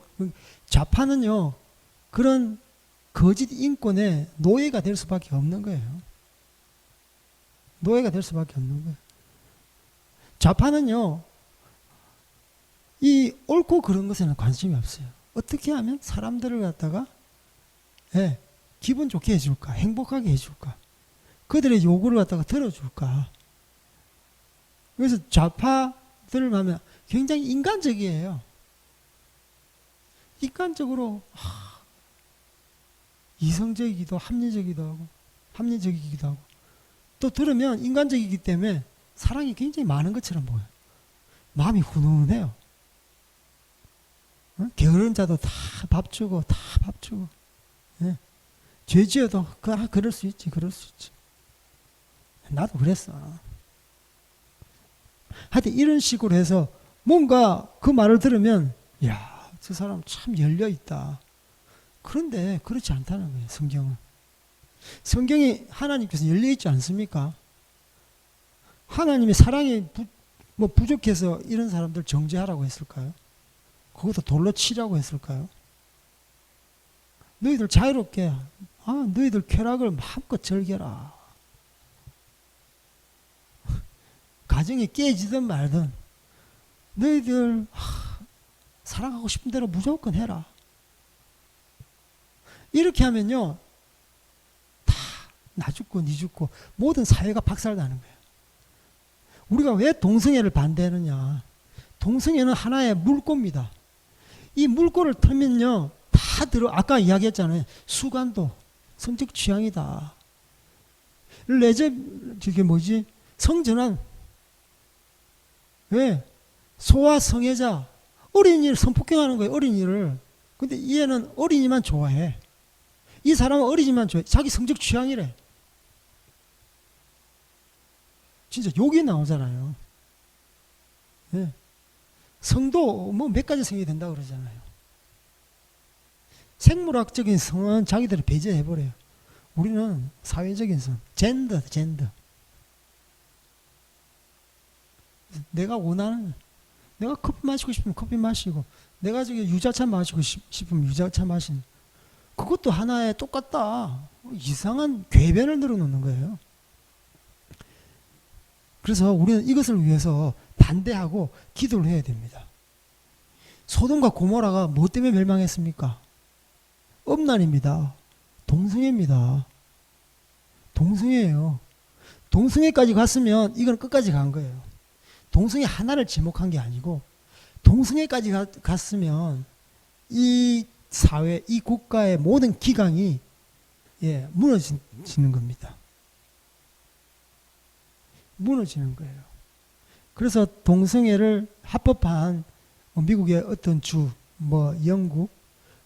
좌파는요 그런 거짓 인권의 노예가 될 수밖에 없는 거예요. 노예가 될 수밖에 없는 거예요. 좌파는요 이 옳고 그런 것에는 관심이 없어요. 어떻게 하면 사람들을 갖다가 기분 좋게 해줄까, 행복하게 해줄까, 그들의 요구를 갖다가 들어줄까. 그래서 좌파들을 하면 굉장히 인간적이에요. 인간적으로 이성적이기도 합리적이기도 하고 또 들으면 인간적이기 때문에 사랑이 굉장히 많은 것처럼 보여요. 마음이 훈훈해요. 게으른 자도 다 밥 주고 죄 지어도 그럴 수 있지. 나도 그랬어. 하여튼 이런 식으로 해서 뭔가 그 말을 들으면 야, 저 사람 참 열려있다. 그런데 그렇지 않다는 거예요. 성경이 하나님께서 열려있지 않습니까? 하나님의 사랑이 부족해서 이런 사람들 정죄하라고 했을까요? 그것도 돌로 치라고 했을까요? 너희들 자유롭게 너희들 쾌락을 마음껏 즐겨라. 가정이 깨지든 말든 너희들 사랑하고 싶은 대로 무조건 해라. 이렇게 하면요 다 나 죽고 니 죽고 모든 사회가 박살나는 거예요. 우리가 왜 동성애를 반대하느냐. 동성애는 하나의 물꼬입니다. 이 물꼬를 틀면요 다 아까 이야기했잖아요. 수간도 성적 취향이다. 성전환. 왜? 소아 성애자 어린이를 성폭행하는 거예요. 어린이를. 근데 얘는 어린이만 좋아해. 이 사람은 어린이만 좋아해. 자기 성적 취향이래. 진짜 욕이 나오잖아요. 네. 성도 몇 가지 성이 된다고 그러잖아요. 생물학적인 성은 자기들이 배제해버려요. 우리는 사회적인 성, 젠더. 내가 커피 마시고 싶으면 커피 마시고, 내가 유자차 마시고 싶으면 유자차 마시는. 그것도 하나의 똑같다. 이상한 궤변을 늘어놓는 거예요. 그래서 우리는 이것을 위해서 반대하고 기도를 해야 됩니다. 소돔과 고모라가 뭐 때문에 멸망했습니까? 음란입니다. 동성애입니다. 동성애예요. 동성애까지 갔으면 이건 끝까지 간 거예요. 동성애 하나를 지목한 게 아니고 동성애까지 갔으면 이 사회, 이 국가의 모든 기강이 무너지는 겁니다. 무너지는 거예요. 그래서 동성애를 합법한 미국의 어떤 영국,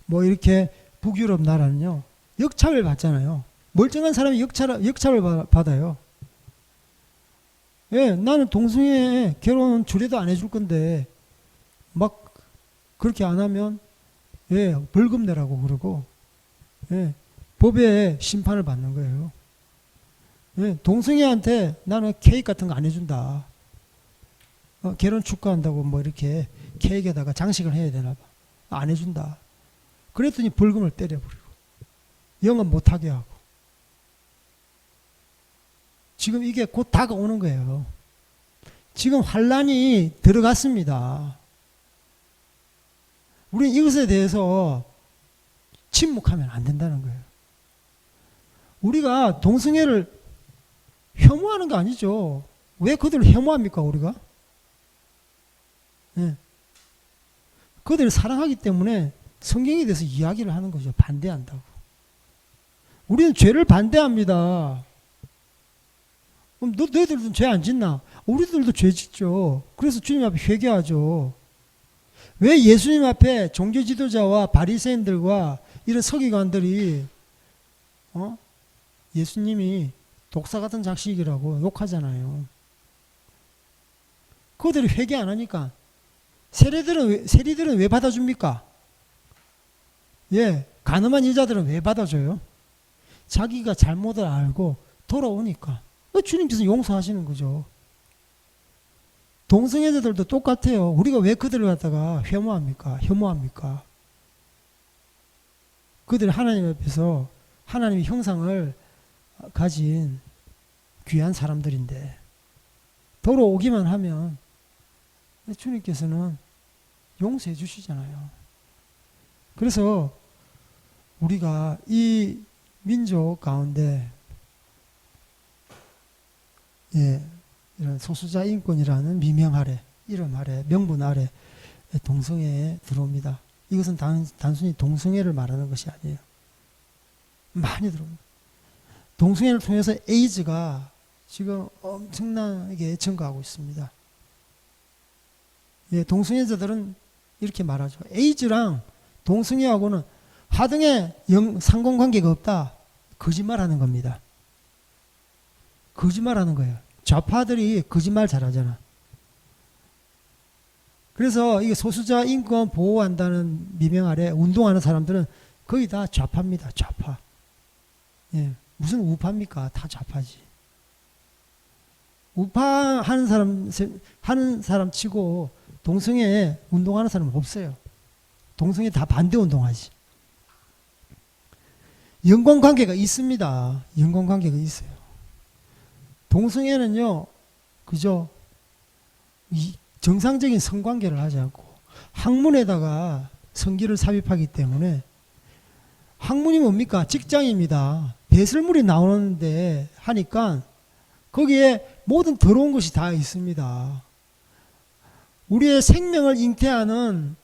이렇게 북유럽 나라는요, 역차별 받잖아요. 멀쩡한 사람이 역차별 받아요. 예, 나는 동성애 결혼 주례도 안 해줄 건데 막 그렇게 안 하면 예, 벌금 내라고 그러고 예, 법에 심판을 받는 거예요. 예, 동성애한테 나는 케이크 같은 거 안 해준다. 결혼 축하한다고 뭐 이렇게 케이크에다가 장식을 해야 되나 봐. 안 해준다. 그랬더니 벌금을 때려버리고 영업 못하게 하고 지금 이게 곧 다가오는 거예요. 지금 환란이 들어갔습니다. 우리는 이것에 대해서 침묵하면 안 된다는 거예요. 우리가 동성애를 혐오하는 거 아니죠. 왜 그들을 혐오합니까 우리가? 네. 그들을 사랑하기 때문에 성경에 대해서 이야기를 하는 거죠. 반대한다고. 우리는 죄를 반대합니다. 그럼 너희들도 죄 안 짓나? 우리들도 죄 짓죠. 그래서 주님 앞에 회개하죠. 왜 예수님 앞에 종교 지도자와 바리새인들과 이런 서기관들이 예수님이 독사 같은 자식이라고 욕하잖아요. 그들이 회개 안 하니까 세리들은 왜 받아줍니까? 예, 가늠한 여자들은 왜 받아줘요? 자기가 잘못을 알고 돌아오니까 주님께서 용서하시는 거죠. 동성애자들도 똑같아요. 우리가 왜 그들을 갖다가 혐오합니까? 그들이 하나님 앞에서 하나님의 형상을 가진 귀한 사람들인데 돌아오기만 하면 주님께서는 용서해 주시잖아요. 그래서 우리가 이 민족 가운데 예, 이런 소수자 인권이라는 미명 아래, 이름 아래, 명분 아래 동성애에 들어옵니다. 이것은 단순히 동성애를 말하는 것이 아니에요. 많이 들어옵니다. 동성애를 통해서 에이즈가 지금 엄청나게 증가하고 있습니다. 예, 동성애자들은 이렇게 말하죠. 에이즈랑 동성애하고는 하등의 상관관계가 없다. 거짓말하는 겁니다. 거짓말하는 거예요. 좌파들이 거짓말 잘하잖아. 그래서 이게 소수자 인권 보호한다는 미명 아래 운동하는 사람들은 거의 다 좌파입니다. 좌파. 예, 무슨 우파입니까? 다 좌파지. 우파 하는 사람 치고 동성애 운동하는 사람은 없어요. 동성애 다 반대 운동하지. 연관관계가 있습니다. 연관관계가 있어요. 동성애는요, 그죠? 정상적인 성관계를 하지 않고 학문에다가 성기를 삽입하기 때문에 학문이 뭡니까? 직장입니다. 배설물이 나오는데 하니까 거기에 모든 더러운 것이 다 있습니다. 우리의 생명을 잉태하는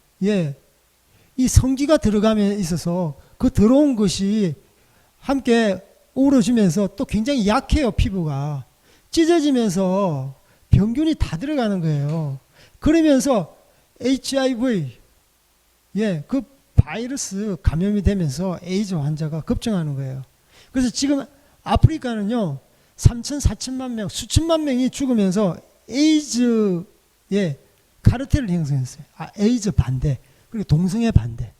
이 성기가 들어감에 있어서 그 더러운 것이 함께 어우러지면서 또 굉장히 약해요. 피부가 찢어지면서 병균이 다 들어가는 거예요. 그러면서 HIV 그 바이러스 감염이 되면서 에이즈 환자가 급증하는 거예요. 그래서 지금 아프리카는요 3천 4천만 명 수천만 명이 죽으면서 에이즈 카르텔을 형성했어요. 에이즈 반대 그리고 동성애 반대.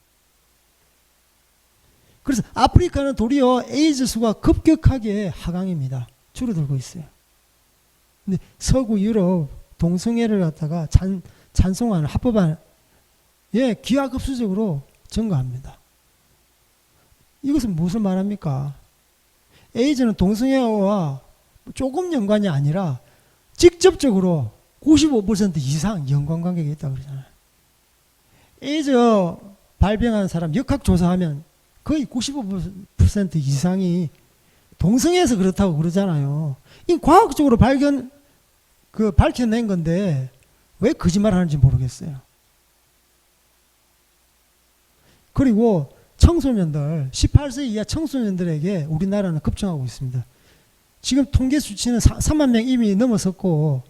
그래서 아프리카는 도리어 에이즈 수가 급격하게 하강입니다. 줄어들고 있어요. 근데 서구 유럽 동성애를 갖다가 찬송하는 합법한 기하급수적으로 증가합니다. 이것은 무슨 말합니까? 에이즈는 동성애와 조금 연관이 아니라 직접적으로 95% 이상 연관관계가 있다고 그러잖아요. 에이즈 발병한 사람 역학조사하면 거의 95% 이상이 동성애에서 그렇다고 그러잖아요. 이 과학적으로 밝혀낸 건데 왜 거짓말 하는지 모르겠어요. 그리고 청소년들, 18세 이하 청소년들에게 우리나라는 급증하고 있습니다. 지금 통계 수치는 3만 명 이미 넘어섰고,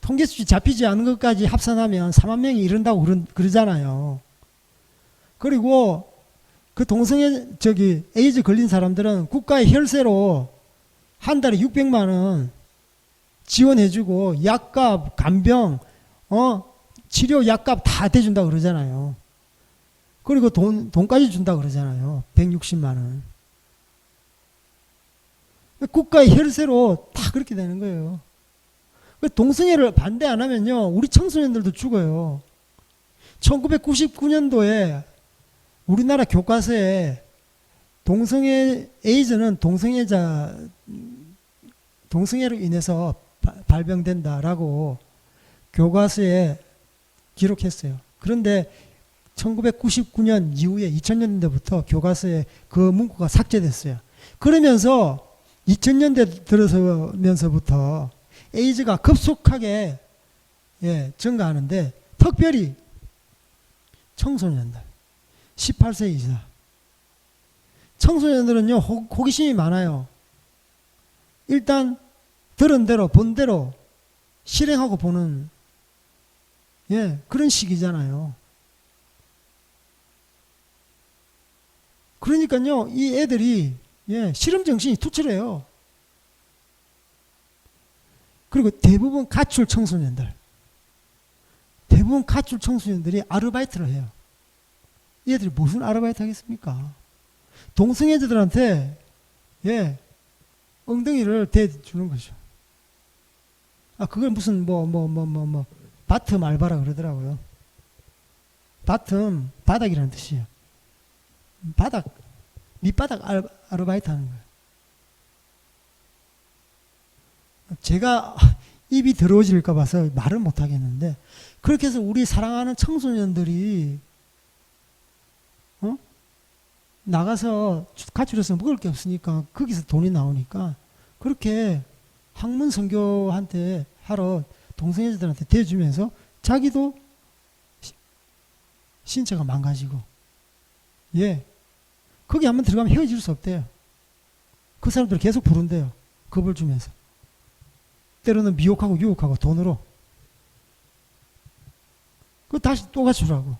통계 수치 잡히지 않은 것까지 합산하면 4만 명이 이른다고 그러잖아요. 그리고 그 에이즈 걸린 사람들은 국가의 혈세로 한 달에 600만 원 지원해주고 약값, 간병, 치료 약값 다 대준다 그러잖아요. 그리고 돈까지 준다 그러잖아요. 160만 원. 국가의 혈세로 다 그렇게 되는 거예요. 동성애를 반대 안 하면요, 우리 청소년들도 죽어요. 1999년도에 우리나라 교과서에 동성애, 에이즈는 동성애로 인해서 발병된다라고 교과서에 기록했어요. 그런데 1999년 이후에 2000년대부터 교과서에 그 문구가 삭제됐어요. 그러면서 2000년대 들어서면서부터 에이즈가 급속하게 증가하는데, 특별히 청소년들 18세 이상 청소년들은요, 호기심이 많아요. 일단 들은 대로 본 대로 실행하고 보는 그런 시기잖아요. 그러니까요, 이 애들이 실험 정신이 투철해요. 그리고 대부분 가출 청소년들이 아르바이트를 해요. 이 애들이 무슨 아르바이트 하겠습니까? 동성애자들한테 엉덩이를 대주는 거죠. 그걸 무슨 바텀 알바라 그러더라고요. 바텀 바닥이라는 뜻이에요. 밑바닥 아르바이트 하는 거예요. 제가 입이 더러워질까 봐서 말을 못 하겠는데, 그렇게 해서 우리 사랑하는 청소년들이 나가서 가출해서 먹을 게 없으니까 거기서 돈이 나오니까 그렇게 학문 선교한테 하러 동성애자들한테 대주면서 자기도 신체가 망가지고 거기 한번 들어가면 헤어질 수 없대요. 그 사람들 계속 부른대요. 겁을 주면서. 때로는 미혹하고 유혹하고 돈으로. 그 다시 또 가출하고.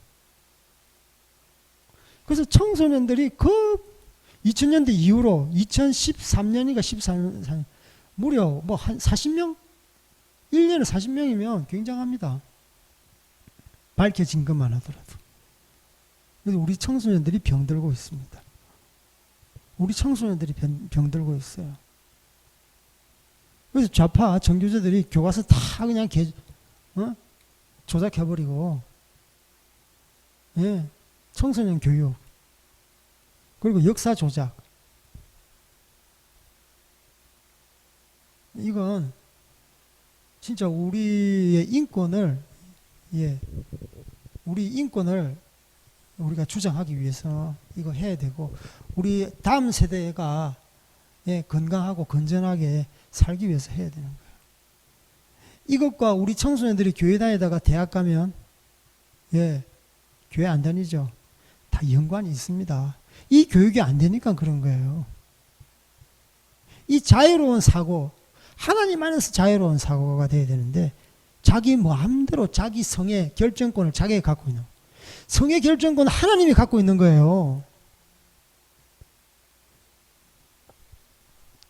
그래서 청소년들이 2000년대 이후로 2013년인가 14년 무려 한 40명? 1년에 40명이면 굉장합니다. 밝혀진 것만 하더라도. 그래서 우리 청소년들이 병들고 있습니다. 우리 청소년들이 병들고 있어요. 그래서 좌파 정교조들이 교과서 다 그냥 조작해버리고, 청소년 교육, 그리고 역사 조작. 이건 진짜 우리의 인권을, 우리 인권을 우리가 주장하기 위해서 이거 해야 되고, 우리 다음 세대가 건강하고 건전하게 살기 위해서 해야 되는 거예요. 이것과 우리 청소년들이 교회 다니다가 대학 가면 교회 안 다니죠. 다 연관이 있습니다. 이 교육이 안 되니까 그런 거예요. 이 자유로운 사고, 하나님 안에서 자유로운 사고가 돼야 되는데, 자기 마음대로 자기 성의 결정권을 자기가 갖고 있는, 성의 결정권은 하나님이 갖고 있는 거예요.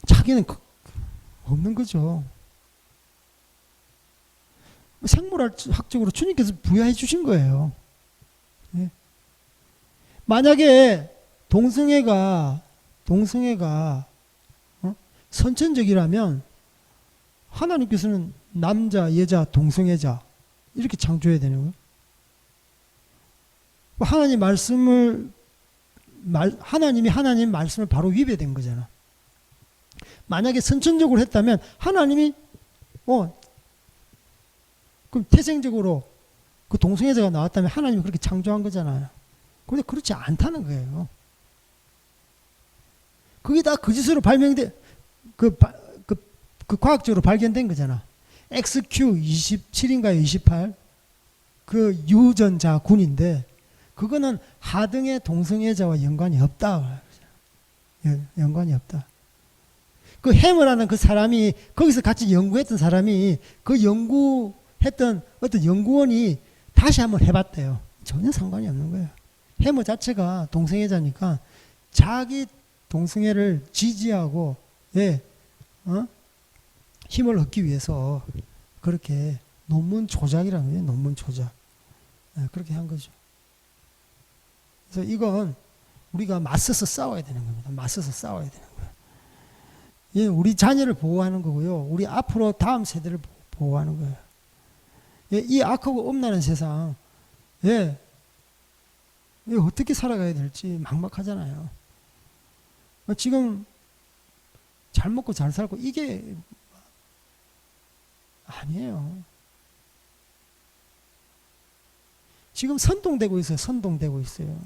자기는 없는 거죠. 생물학적으로 주님께서 부여해 주신 거예요. 만약에 동성애가 선천적이라면 하나님께서는 남자, 여자, 동성애자 이렇게 창조해야 되는 거예요. 하나님이 하나님 말씀을 바로 위배된 거잖아. 만약에 선천적으로 했다면 하나님이 그럼 태생적으로 그 동성애자가 나왔다면 하나님이 그렇게 창조한 거잖아요. 그런데 그렇지 않다는 거예요. 그게 다 거짓으로 발명된 그 과학적으로 발견된 거잖아. XQ27인가요? 28 그 유전자 군인데, 그거는 하등의 동성애자와 연관이 없다. 연관이 없다. 그 해머라는 그 사람이, 거기서 같이 연구했던 사람이, 그 연구했던 어떤 연구원이 다시 한번 해봤대요. 전혀 상관이 없는 거예요. 해머 자체가 동성애자니까 자기 동성애를 지지하고 힘을 얻기 위해서 그렇게 논문 조작이라는 거예요. 논문 조작. 그렇게 한 거죠. 그래서 이건 우리가 맞서서 싸워야 되는 겁니다. 맞서서 싸워야 되는 거예요. 예, 우리 자녀를 보호하는 거고요. 우리 앞으로 다음 세대를 보호하는 거예요. 예, 이 악하고 엄나는 세상, 예, 어떻게 살아가야 될지 막막하잖아요. 지금 잘 먹고 잘 살고 이게 아니에요. 지금 선동되고 있어요. 선동되고 있어요.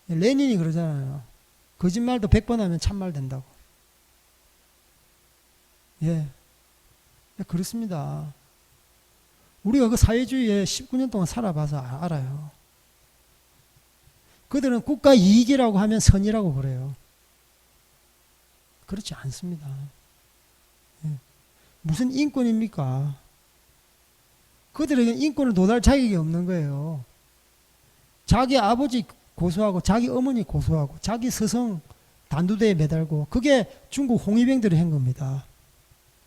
레닌이 그러잖아요. 거짓말도 100번 하면 참말 된다고. 예. 그렇습니다. 우리가 그 사회주의에 19년 동안 살아봐서 알아요. 그들은 국가 이익이라고 하면 선이라고 그래요. 그렇지 않습니다. 예. 무슨 인권입니까? 그들에게는 인권을 논할 자격이 없는 거예요. 자기 아버지 고소하고 자기 어머니 고소하고 자기 스승 단두대에 매달고 그게 중국 홍위병들이 한 겁니다.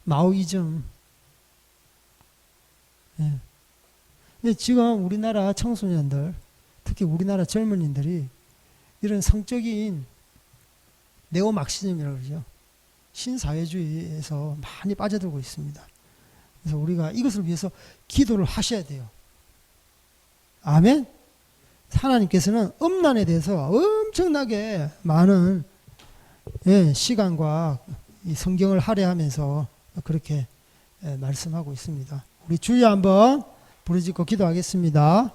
마오이즘. 예. 근데 지금 우리나라 청소년들, 특히 우리나라 젊은이들이 이런 성적인 네오막시즘이라고 그러죠. 신사회주의에서 많이 빠져들고 있습니다. 그래서 우리가 이것을 위해서 기도를 하셔야 돼요. 아멘? 하나님께서는 음란에 대해서 엄청나게 많은 시간과 이 성경을 할애하면서 그렇게 말씀하고 있습니다. 우리 주여 한번 부르짖고 기도하겠습니다.